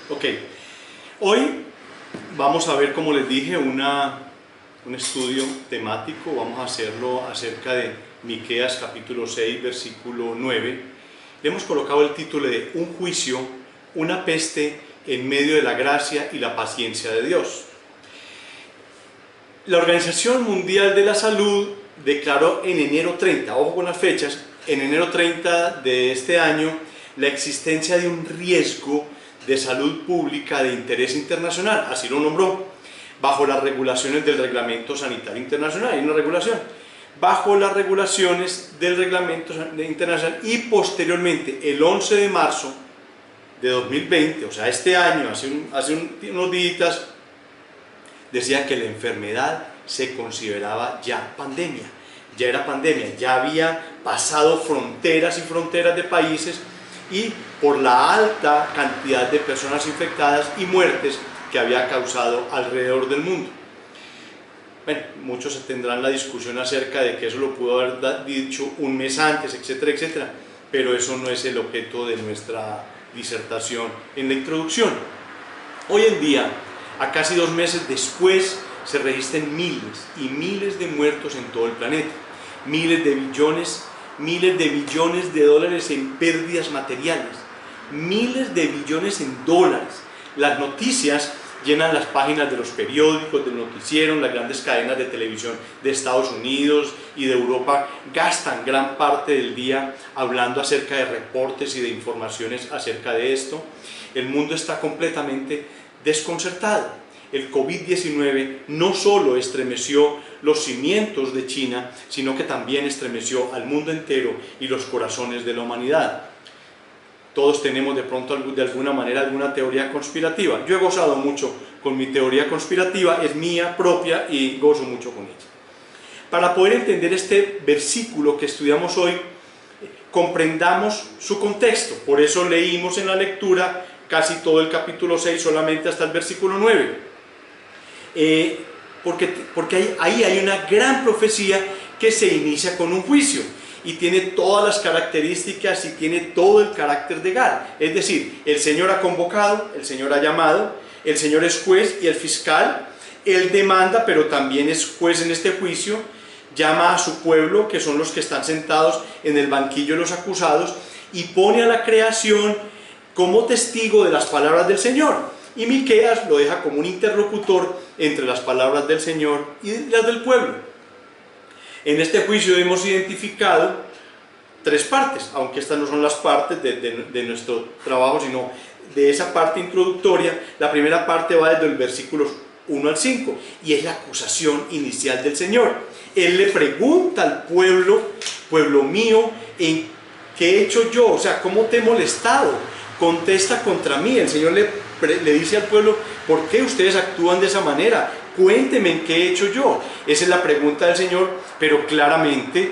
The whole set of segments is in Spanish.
Ok, hoy vamos a ver, como les dije, un estudio temático. Vamos a hacerlo acerca de Miqueas capítulo 6, versículo 9. Le hemos colocado el título de Un juicio, una peste en medio de la gracia y la paciencia de Dios. La Organización Mundial de la Salud declaró en enero 30, ojo con las fechas, en enero 30 de este año, la existencia de un riesgo de salud pública de interés internacional, así lo nombró, bajo las regulaciones del Reglamento Sanitario Internacional. Hay una regulación, bajo las regulaciones del Reglamento Internacional, y posteriormente, el 11 de marzo de 2020, o sea, este año, hace unos días, decía que la enfermedad se consideraba ya pandemia, ya era pandemia, ya había pasado fronteras y fronteras de países, y por la alta cantidad de personas infectadas y muertes que había causado alrededor del mundo. Bueno, muchos tendrán la discusión acerca de que eso lo pudo haber dicho un mes antes, etcétera, etcétera, pero eso no es el objeto de nuestra disertación en la introducción. Hoy en día, a casi 2 meses después, se registran miles y miles de muertos en todo el planeta, miles de billones de dólares en pérdidas materiales, miles de billones en dólares. Las noticias llenan las páginas de los periódicos, del noticiero, las grandes cadenas de televisión de Estados Unidos y de Europa gastan gran parte del día hablando acerca de reportes y de informaciones acerca de esto. El mundo está completamente desconcertado. El COVID-19 no solo estremeció los cimientos de China, sino que también estremeció al mundo entero y los corazones de la humanidad. Todos tenemos de pronto, de alguna manera, alguna teoría conspirativa. Yo he gozado mucho con mi teoría conspirativa, es mía propia y gozo mucho con ella. Para poder entender este versículo que estudiamos hoy, comprendamos su contexto. Por eso leímos en la lectura casi todo el capítulo 6, solamente hasta el versículo 9. Porque ahí hay una gran profecía que se inicia con un juicio y tiene todas las características y tiene todo el carácter legal. Es decir, el Señor ha convocado, el Señor ha llamado, el Señor es juez y el fiscal, Él demanda, pero también es juez en este juicio, llama a su pueblo, que son los que están sentados en el banquillo de los acusados, y pone a la creación como testigo de las palabras del Señor. Y Miqueas lo deja como un interlocutor entre las palabras del Señor y las del pueblo. En este juicio hemos identificado 3 partes, aunque estas no son las partes de nuestro trabajo, sino de esa parte introductoria. La primera parte va desde el versículos 1 al 5, y es la acusación inicial del Señor. Él le pregunta al pueblo: pueblo mío, ¿en qué he hecho yo? O sea, ¿cómo te he molestado? Contesta contra mí. El Señor le dice al pueblo: ¿por qué ustedes actúan de esa manera? Cuéntenme en qué he hecho yo. Esa es la pregunta del Señor, pero claramente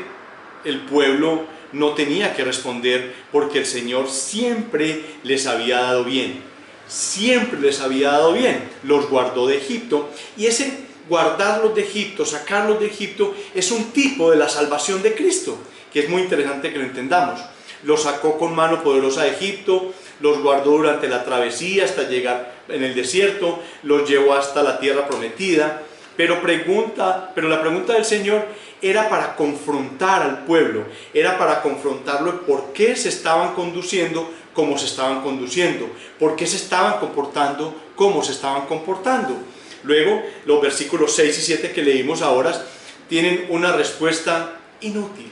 el pueblo no tenía que responder, porque el Señor siempre les había dado bien. Siempre les había dado bien. Los guardó de Egipto, y ese guardarlos de Egipto, sacarlos de Egipto, es un tipo de la salvación de Cristo, que es muy interesante que lo entendamos. Los sacó con mano poderosa de Egipto, los guardó durante la travesía hasta llegar en el desierto, los llevó hasta la tierra prometida, pero la pregunta del Señor era para confrontar al pueblo, era para confrontarlo por qué se estaban conduciendo como se estaban conduciendo, por qué se estaban comportando como se estaban comportando. Luego, los versículos 6 y 7 que leímos ahora tienen una respuesta inútil,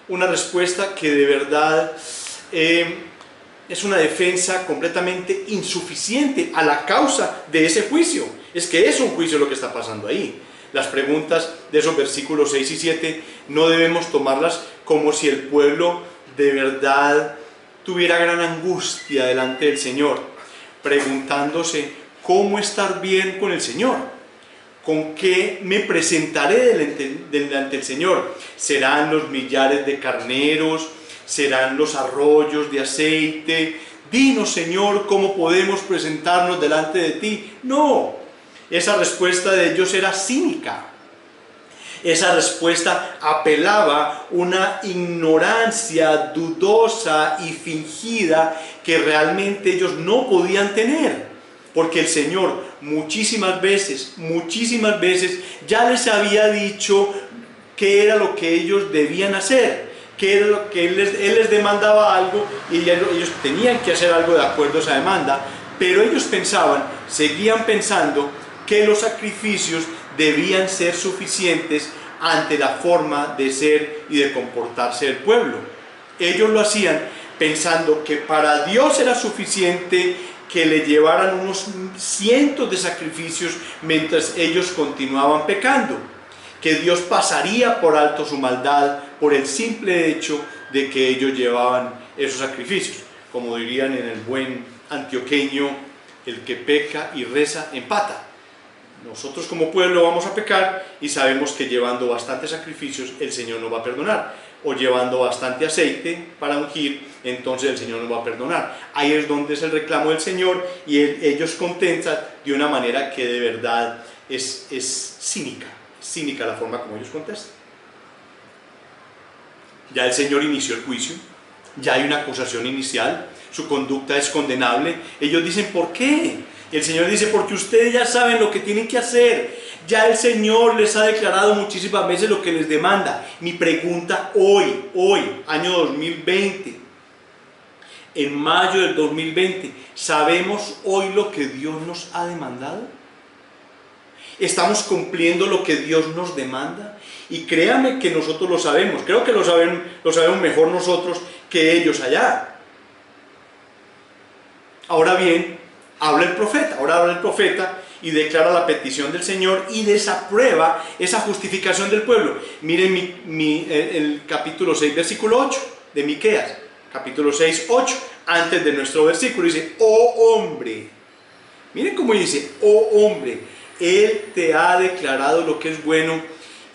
una respuesta que de verdad es una defensa completamente insuficiente a la causa de ese juicio. Es que es un juicio lo que está pasando ahí. Las preguntas de esos versículos 6 y 7 no debemos tomarlas como si el pueblo de verdad tuviera gran angustia delante del Señor, preguntándose cómo estar bien con el Señor, con qué me presentaré delante del Señor. ¿Serán los millares de carneros? ¿Serán los arroyos de aceite? Dinos, Señor, ¿cómo podemos presentarnos delante de ti? No, esa respuesta de ellos era cínica. Esa respuesta apelaba a una ignorancia dudosa y fingida que realmente ellos no podían tener, porque el Señor muchísimas veces ya les había dicho qué era lo que ellos debían hacer, qué era lo que Él les demandaba algo y ellos tenían que hacer algo de acuerdo a esa demanda, pero ellos seguían pensando que los sacrificios debían ser suficientes ante la forma de ser y de comportarse del pueblo. Ellos lo hacían pensando que para Dios era suficiente que le llevaran unos cientos de sacrificios mientras ellos continuaban pecando, que Dios pasaría por alto su maldad por el simple hecho de que ellos llevaban esos sacrificios. Como dirían en el buen antioqueño, el que peca y reza empata. Nosotros como pueblo vamos a pecar y sabemos que llevando bastantes sacrificios el Señor nos va a perdonar, o llevando bastante aceite para ungir, entonces el Señor nos va a perdonar. Ahí es donde es el reclamo del Señor y ellos contestan de una manera que de verdad es cínica la forma como ellos contestan. Ya el Señor inició el juicio, ya hay una acusación inicial, su conducta es condenable. Ellos dicen, ¿por qué? Y el Señor dice, porque ustedes ya saben lo que tienen que hacer. Ya el Señor les ha declarado muchísimas veces lo que les demanda. Mi pregunta hoy, año 2020, en mayo del 2020, ¿sabemos hoy lo que Dios nos ha demandado? ¿Estamos cumpliendo lo que Dios nos demanda? Y créame que nosotros lo sabemos. Creo que lo sabemos mejor nosotros que ellos allá. Ahora bien, habla el profeta y declara la petición del Señor y desaprueba esa justificación del pueblo. Miren el capítulo 6, versículo 8 de Miqueas, capítulo 6, 8, antes de nuestro versículo, dice, oh hombre, miren cómo dice, oh hombre, Él te ha declarado lo que es bueno,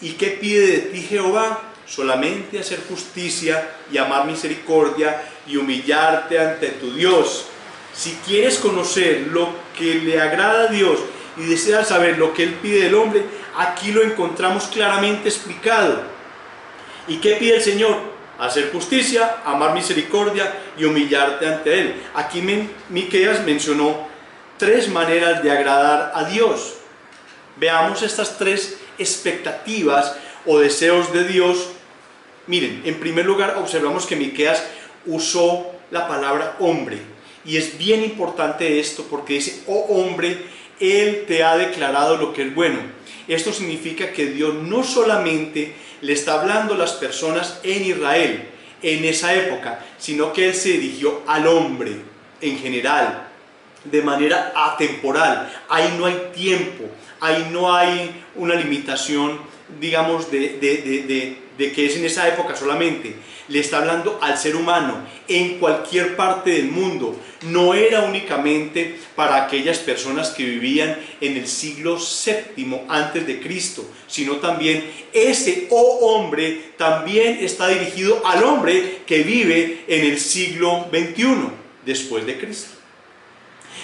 ¿y qué pide de ti Jehová? Solamente hacer justicia y amar misericordia y humillarte ante tu Dios. Si quieres conocer lo que le agrada a Dios y deseas saber lo que Él pide del hombre, aquí lo encontramos claramente explicado. ¿Y qué pide el Señor? Hacer justicia, amar misericordia y humillarte ante Él. Aquí Miqueas mencionó 3 maneras de agradar a Dios. Veamos estas 3 expectativas o deseos de Dios. Miren, en primer lugar observamos que Miqueas usó la palabra hombre. Y es bien importante esto porque dice, oh hombre, Él te ha declarado lo que es bueno. Esto significa que Dios no solamente le está hablando a las personas en Israel en esa época, sino que Él se dirigió al hombre en general, de manera atemporal. Ahí no hay tiempo, ahí no hay una limitación, digamos, de que es en esa época solamente. Le está hablando al ser humano en cualquier parte del mundo. No era únicamente para aquellas personas que vivían en el siglo VII antes de Cristo, sino también ese hombre también está dirigido al hombre que vive en el siglo XXI después de Cristo.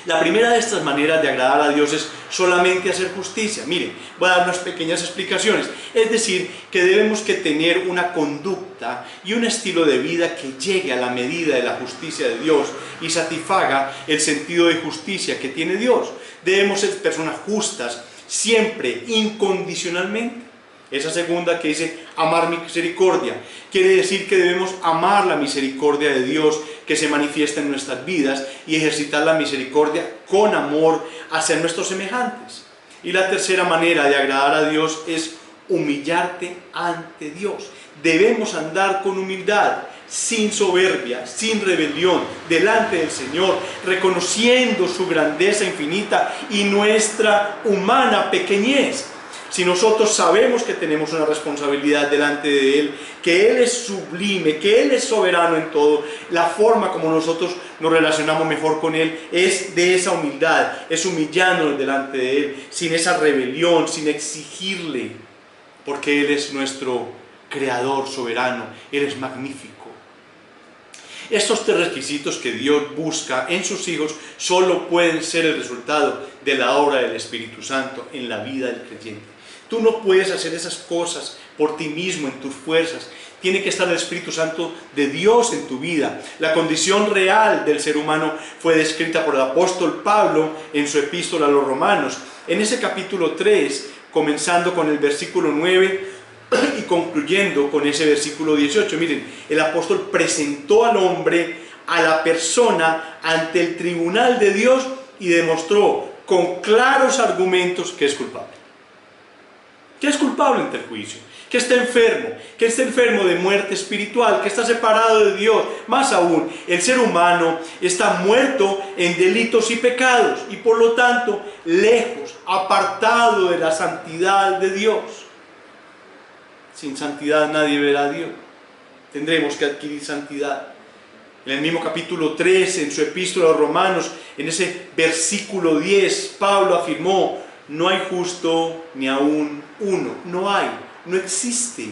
La primera de estas maneras de agradar a Dios es solamente hacer justicia. Miren, voy a dar unas pequeñas explicaciones. Es decir, que debemos que tener una conducta y un estilo de vida que llegue a la medida de la justicia de Dios y satisfaga el sentido de justicia que tiene Dios. Debemos ser personas justas, siempre, incondicionalmente. Esa segunda que dice amar misericordia, quiere decir que debemos amar la misericordia de Dios que se manifiesta en nuestras vidas y ejercitar la misericordia con amor hacia nuestros semejantes. Y la tercera manera de agradar a Dios es humillarte ante Dios. Debemos andar con humildad, sin soberbia, sin rebelión, delante del Señor, reconociendo su grandeza infinita y nuestra humana pequeñez. Si nosotros sabemos que tenemos una responsabilidad delante de Él, que Él es sublime, que Él es soberano en todo, la forma como nosotros nos relacionamos mejor con Él es de esa humildad, es humillándonos delante de Él, sin esa rebelión, sin exigirle, porque Él es nuestro creador soberano, Él es magnífico. Estos 3 requisitos que Dios busca en sus hijos solo pueden ser el resultado de la obra del Espíritu Santo en la vida del creyente. Tú no puedes hacer esas cosas por ti mismo, en tus fuerzas. Tiene que estar el Espíritu Santo de Dios en tu vida. La condición real del ser humano fue descrita por el apóstol Pablo en su epístola a los Romanos. En ese capítulo 3, comenzando con el versículo 9 y concluyendo con ese versículo 18. Miren, el apóstol presentó al hombre, a la persona, ante el tribunal de Dios y demostró con claros argumentos que es culpable. Que es culpable ante el juicio, que está enfermo de muerte espiritual, que está separado de Dios. Más aún, el ser humano está muerto en delitos y pecados y por lo tanto lejos, apartado de la santidad de Dios. Sin santidad nadie verá a Dios. Tendremos que adquirir santidad. En el mismo capítulo 3, en su epístola a los Romanos, en ese versículo 10, Pablo afirmó: no hay justo ni aún uno. No hay, no existe.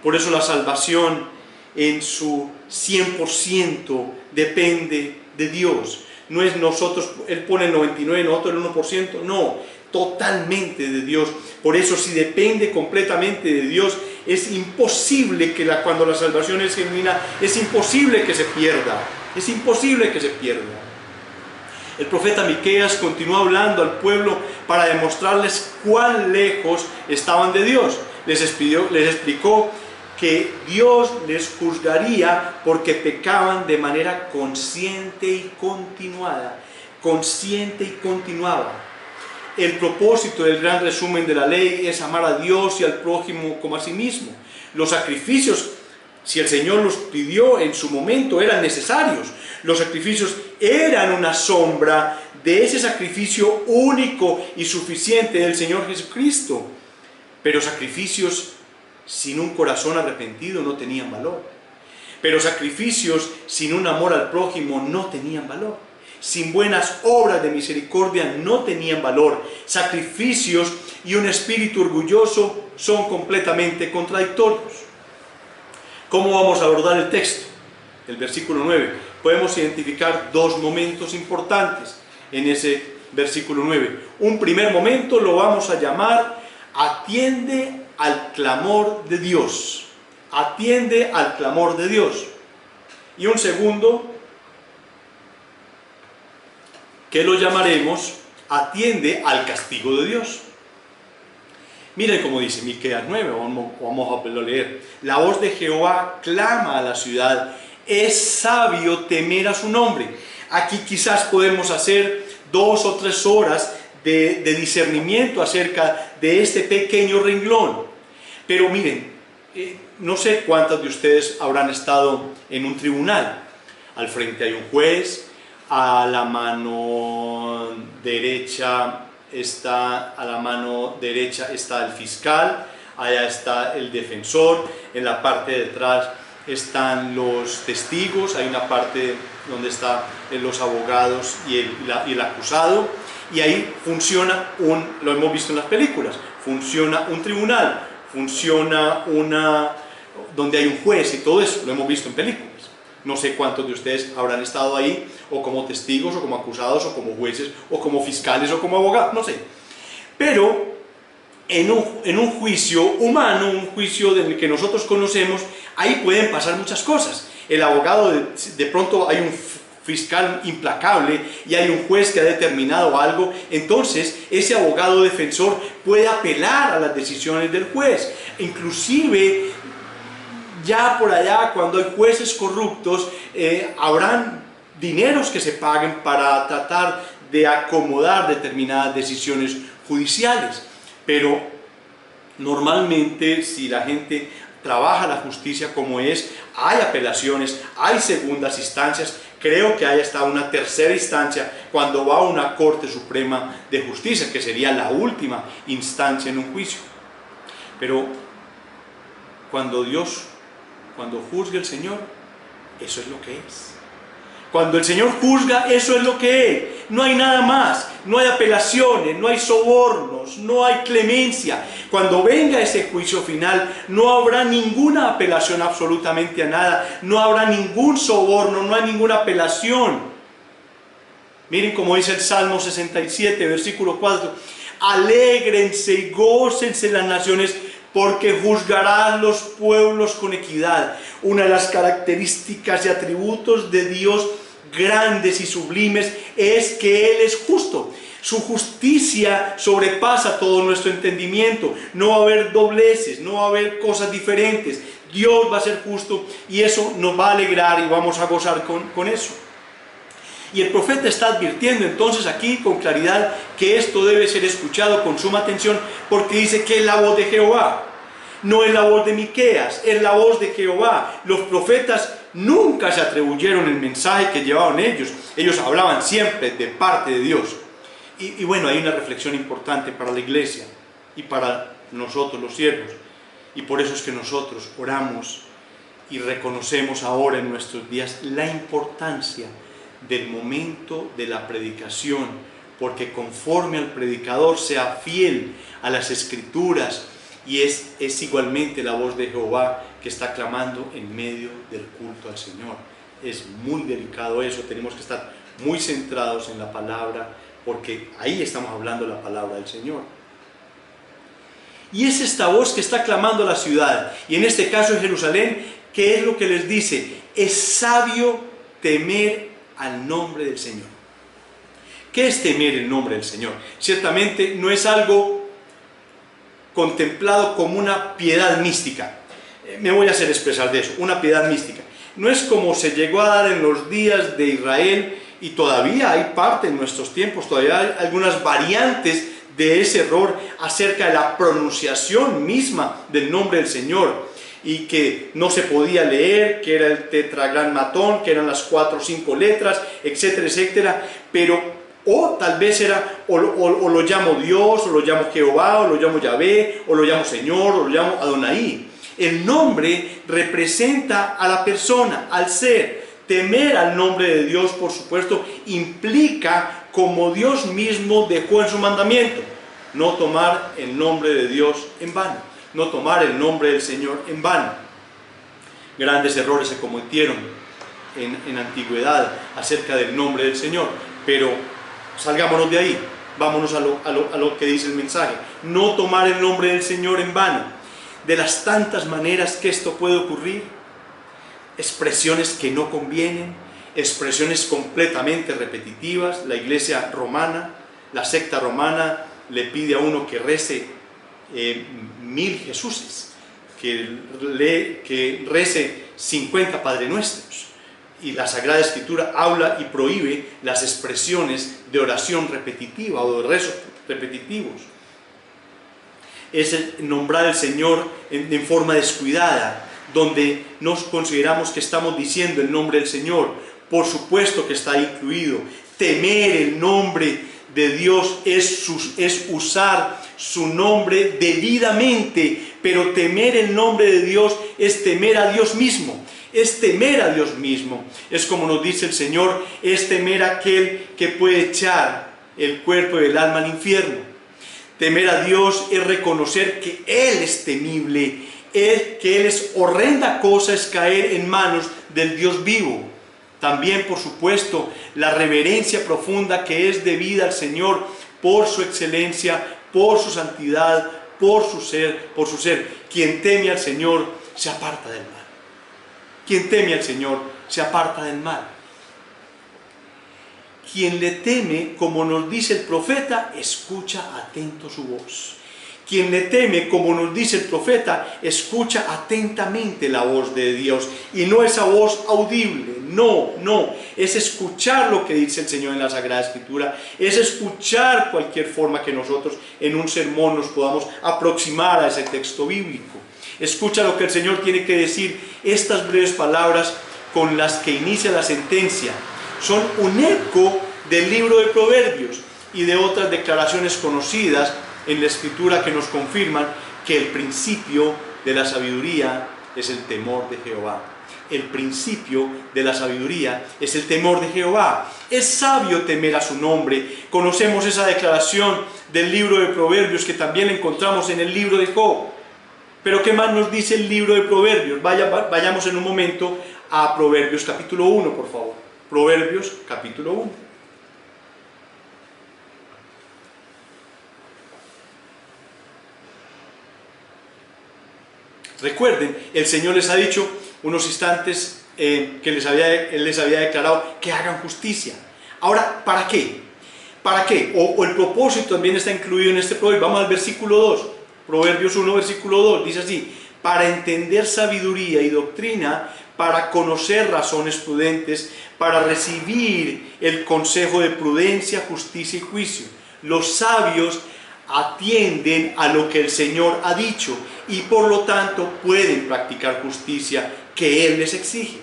Por eso la salvación en su 100% depende de Dios. No es nosotros, Él pone el 99%, nosotros el 1%, no, totalmente de Dios. Por eso, si depende completamente de Dios, es imposible que cuando la salvación es genuina, es imposible que se pierda. Es imposible que se pierda. El profeta Miqueas continuó hablando al pueblo para demostrarles cuán lejos estaban de Dios. Les explicó que Dios les juzgaría porque pecaban de manera consciente y continuada. Consciente y continuada. El propósito del gran resumen de la ley es amar a Dios y al prójimo como a sí mismo. Los sacrificios, si el Señor los pidió en su momento, eran necesarios. Los sacrificios eran una sombra de ese sacrificio único y suficiente del Señor Jesucristo. Pero sacrificios sin un corazón arrepentido no tenían valor. Pero sacrificios sin un amor al prójimo no tenían valor. Sin buenas obras de misericordia no tenían valor. Sacrificios y un espíritu orgulloso son completamente contradictorios. ¿Cómo vamos a abordar el texto? El versículo 9. Podemos identificar dos momentos importantes en ese versículo 9. Un primer momento lo vamos a llamar: atiende al clamor de Dios. Atiende al clamor de Dios. Y un segundo, que lo llamaremos: atiende al castigo de Dios. Miren cómo dice Miqueas 9, vamos a leer. La voz de Jehová clama a la ciudad, es sabio temer a su nombre. Aquí quizás podemos hacer 2 o 3 horas de discernimiento acerca de este pequeño renglón. Pero miren, no sé cuántos de ustedes habrán estado en un tribunal. Al frente hay un juez, a la mano derecha está el fiscal, allá está el defensor, en la parte de atrás están los testigos, hay una parte donde están los abogados y el acusado, y ahí funciona lo hemos visto en las películas, funciona un tribunal, funciona donde hay un juez y todo eso, lo hemos visto en películas. No sé cuántos de ustedes habrán estado ahí, o como testigos, o como acusados, o como jueces, o como fiscales, o como abogados, no sé. Pero en un juicio humano, un juicio del que nosotros conocemos, ahí pueden pasar muchas cosas. El abogado, de pronto hay un fiscal implacable y hay un juez que ha determinado algo, entonces ese abogado defensor puede apelar a las decisiones del juez. Inclusive, ya por allá, cuando hay jueces corruptos, habrán dineros que se paguen para tratar de acomodar determinadas decisiones judiciales. Pero normalmente, si la gente trabaja la justicia como es, hay apelaciones, hay segundas instancias, creo que hay hasta una tercera instancia cuando va a una Corte Suprema de Justicia, que sería la última instancia en un juicio. Pero cuando juzgue el Señor, eso es lo que es. Cuando el Señor juzga, eso es lo que es. No hay nada más, no hay apelaciones, no hay sobornos, no hay clemencia. Cuando venga ese juicio final, no habrá ninguna apelación absolutamente a nada, no habrá ningún soborno, no hay ninguna apelación. Miren cómo dice el Salmo 67, versículo 4. Alégrense y gócense las naciones, porque juzgarán los pueblos con equidad. Una de las características y atributos de Dios grandes y sublimes es que Él es justo. Su justicia sobrepasa todo nuestro entendimiento. No va a haber dobleces, no va a haber cosas diferentes. Dios va a ser justo y eso nos va a alegrar y vamos a gozar con eso. Y el profeta está advirtiendo entonces aquí con claridad que esto debe ser escuchado con suma atención, porque dice que es la voz de Jehová. No es la voz de Miqueas, es la voz de Jehová. Los profetas nunca se atribuyeron el mensaje que llevaban ellos. Ellos hablaban siempre de parte de Dios. Y bueno, hay una reflexión importante para la iglesia y para nosotros los siervos. Y por eso es que nosotros oramos y reconocemos ahora en nuestros días la importancia del momento de la predicación, porque conforme al predicador sea fiel a las Escrituras, y es igualmente la voz de Jehová que está clamando en medio del culto al Señor. Es muy delicado eso, tenemos que estar muy centrados en la palabra, porque ahí estamos hablando la palabra del Señor. Y es esta voz que está clamando a la ciudad, y en este caso en Jerusalén, que es lo que les dice: es sabio temer al nombre del Señor. ¿Qué es temer el nombre del Señor? Ciertamente no es algo contemplado como una piedad mística. Me voy a hacer expresar de eso, una piedad mística. No es como se llegó a dar en los días de Israel, y todavía hay parte en nuestros tiempos, todavía hay algunas variantes de ese error acerca de la pronunciación misma del nombre del Señor, y que no se podía leer, que era el tetragrammatón, que eran las 4 o 5 letras, etcétera, etcétera, pero o tal vez era, o lo llamo Dios, o lo llamo Jehová, o lo llamo Yahvé, o lo llamo Señor, o lo llamo Adonai. El nombre representa a la persona, al ser. Temer al nombre de Dios, por supuesto, implica, como Dios mismo dejó en su mandamiento, no tomar el nombre de Dios en vano, no tomar el nombre del Señor en vano. Grandes errores se cometieron en antigüedad acerca del nombre del Señor, pero salgámonos de ahí, vámonos a lo que dice el mensaje. No tomar el nombre del Señor en vano. De las tantas maneras que esto puede ocurrir, expresiones que no convienen, expresiones completamente repetitivas. La iglesia romana, la secta romana, le pide a uno que rece 1000 Jesuses, que rece 50 Padre Nuestros. Y la Sagrada Escritura habla y prohíbe las expresiones de oración repetitiva o de rezos repetitivos. Es el nombrar al Señor en forma descuidada, donde nos consideramos que estamos diciendo el nombre del Señor. Por supuesto que está incluido. Temer el nombre de Dios es usar su nombre debidamente, pero temer el nombre de Dios es temer a Dios mismo. Es temer a Dios mismo. Es como nos dice el Señor, es temer a aquel que puede echar el cuerpo y el alma al infierno. Temer a Dios es reconocer que Él es temible, que Él es horrenda cosa, es caer en manos del Dios vivo. También, por supuesto, la reverencia profunda que es debida al Señor por su excelencia, por su santidad, por su ser. Quien teme al Señor se aparta del mal. Quien teme al Señor se aparta del mal. Quien le teme, como nos dice el profeta, escucha atento su voz. Quien le teme, como nos dice el profeta, escucha atentamente la voz de Dios. Y no esa voz audible, no. Es escuchar lo que dice el Señor en la Sagrada Escritura. Es escuchar cualquier forma que nosotros en un sermón nos podamos aproximar a ese texto bíblico. Escucha lo que el Señor tiene que decir. Estas breves palabras con las que inicia la sentencia son un eco del libro de Proverbios y de otras declaraciones conocidas en la Escritura que nos confirman que el principio de la sabiduría es el temor de Jehová. El principio de la sabiduría es el temor de Jehová. Es sabio temer a su nombre. Conocemos esa declaración del libro de Proverbios que también encontramos en el libro de Job. Pero ¿qué más nos dice el libro de Proverbios? Vayamos en un momento a Proverbios capítulo 1, por favor. Proverbios capítulo 1. Recuerden, el Señor les ha dicho unos instantes que Él les había declarado que hagan justicia. Ahora, ¿para qué? ¿Para qué? O el propósito también está incluido en este proverbio. Vamos al versículo 2, Proverbios 1, versículo 2, dice así: para entender sabiduría y doctrina, para conocer razones prudentes, para recibir el consejo de prudencia, justicia y juicio. Los sabios atienden a lo que el Señor ha dicho y por lo tanto pueden practicar justicia que Él les exige.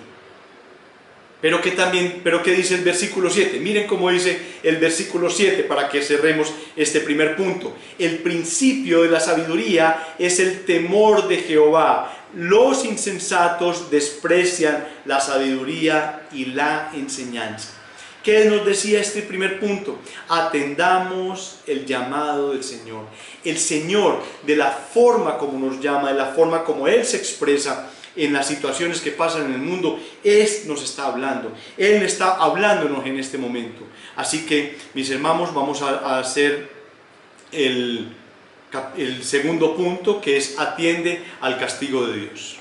Pero ¿qué dice el versículo 7? Miren cómo dice el versículo 7 para que cerremos este primer punto. El principio de la sabiduría es el temor de Jehová. Los insensatos desprecian la sabiduría y la enseñanza. ¿Qué nos decía este primer punto? Atendamos el llamado del Señor. El Señor, de la forma como nos llama, de la forma como Él se expresa en las situaciones que pasan en el mundo, nos está hablando. Él está hablándonos en este momento. Así que, mis hermanos, vamos a hacer el segundo punto, que es atiende al castigo de Dios.